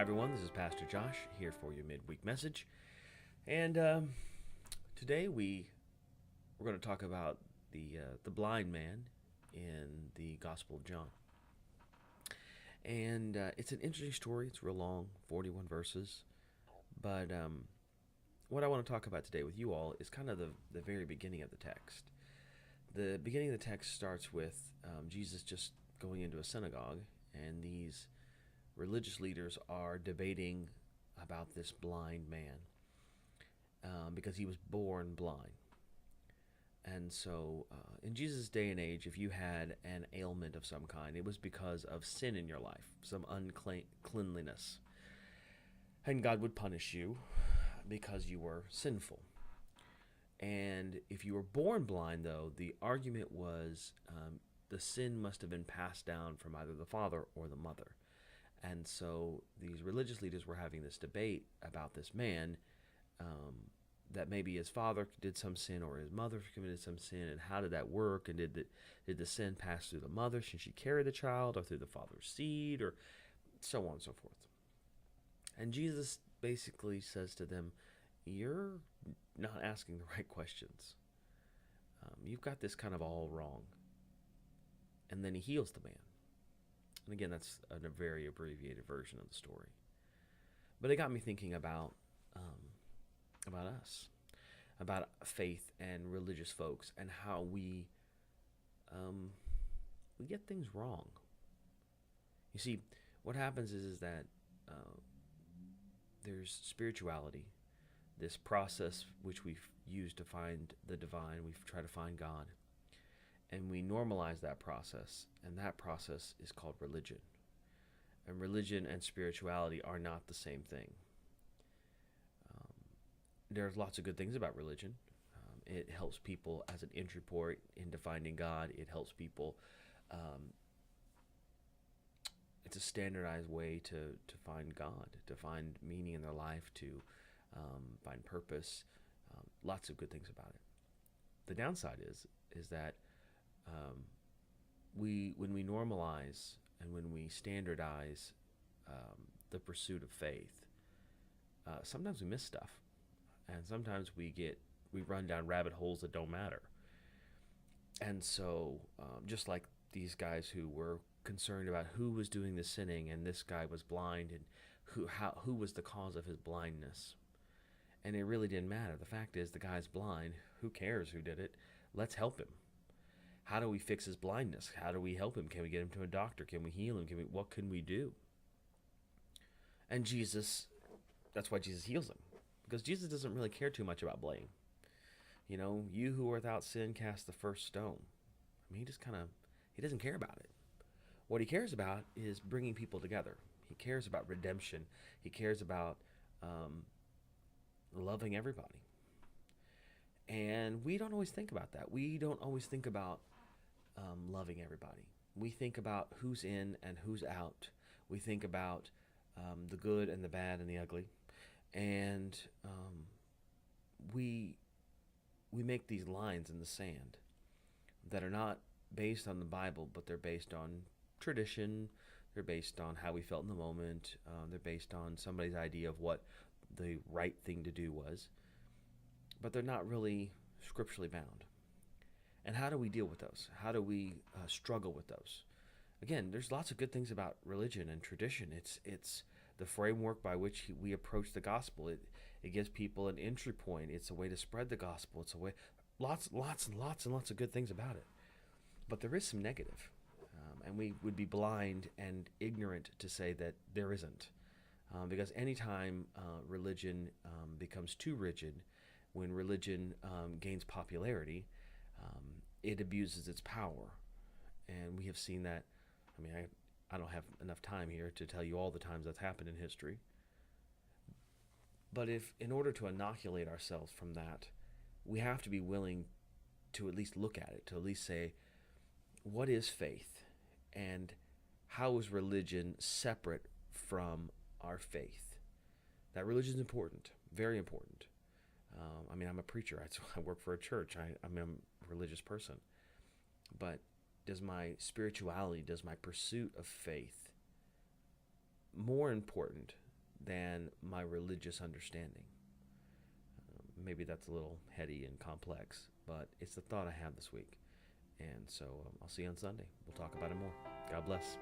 everyone. This is Pastor Josh here for your midweek message. And today we're going to talk about the blind man in the Gospel of John. And it's an interesting story. It's real long, 41 verses. But what I want to talk about today with you all is kind of the very beginning of the text. The beginning of the text starts with Jesus just going into a synagogue, and these religious leaders are debating about this blind man because he was born blind. And so in Jesus' day and age, if you had an ailment of some kind, it was because of sin in your life, some uncleanliness. And God would punish you because you were sinful. And if you were born blind, though, the argument was the sin must have been passed down from either the father or the mother. And so these religious leaders were having this debate about this man, that maybe his father did some sin or his mother committed some sin, and how did that work? And did the sin pass through the mother? Should she carry the child, or through the father's seed, or so on and so forth? And Jesus basically says to them, you're not asking the right questions. You've got this kind of all wrong. And then he heals the man. And again, that's a very abbreviated version of the story. But it got me thinking about us, about faith and religious folks, and how we get things wrong. You see, what happens is that there's spirituality, this process which we've used to find the divine. We try to find God. And we normalize that process, and that process is called religion. And religion and spirituality are not the same thing. There's lots of good things about religion. It helps people as an entry point into finding God. It helps people. It's a standardized way to find God, to find meaning in their life, to find purpose. Lots of good things about it. The downside is that when we normalize and when we standardize the pursuit of faith, sometimes we miss stuff, and sometimes we run down rabbit holes that don't matter. And so just like these guys who were concerned about who was doing the sinning, and this guy was blind, and who was the cause of his blindness, and it really didn't matter. The fact is, the guy's blind. Who cares who did it? Let's help him. How do we fix his blindness? How do we help him? Can we get him to a doctor? Can we heal him? What can we do? And that's why Jesus heals him. Because Jesus doesn't really care too much about blame. You know, you who are without sin, cast the first stone. I mean, he doesn't care about it. What he cares about is bringing people together. He cares about redemption. He cares about loving everybody. And we don't always think about that. We don't always think about loving everybody. We think about who's in and who's out. We think about the good and the bad and the ugly. And we make these lines in the sand that are not based on the Bible, but they're based on tradition. They're based on how we felt in the moment. They're based on somebody's idea of what the right thing to do was. But they're not really scripturally bound. And how do we deal with those? How do we struggle with those? Again, there's lots of good things about religion and tradition. It's the framework by which we approach the gospel. It gives people an entry point. It's a way to spread the gospel. It's a way, lots and lots of good things about it. But there is some negative. And we would be blind and ignorant to say that there isn't. Because anytime religion becomes too rigid, when religion gains popularity, it abuses its power. And we have seen that. I mean, I don't have enough time here to tell you all the times that's happened in history. But if, in order to inoculate ourselves from that, we have to be willing to at least look at it, to at least say, what is faith? And how is religion separate from our faith? That religion is important, very important. I mean, I'm a preacher. I work for a church. I'm a religious person. But does my spirituality, does my pursuit of faith more important than my religious understanding. Maybe that's a little heady and complex, but it's the thought I have this week. And so I'll see you on Sunday. We'll talk about it more. God bless.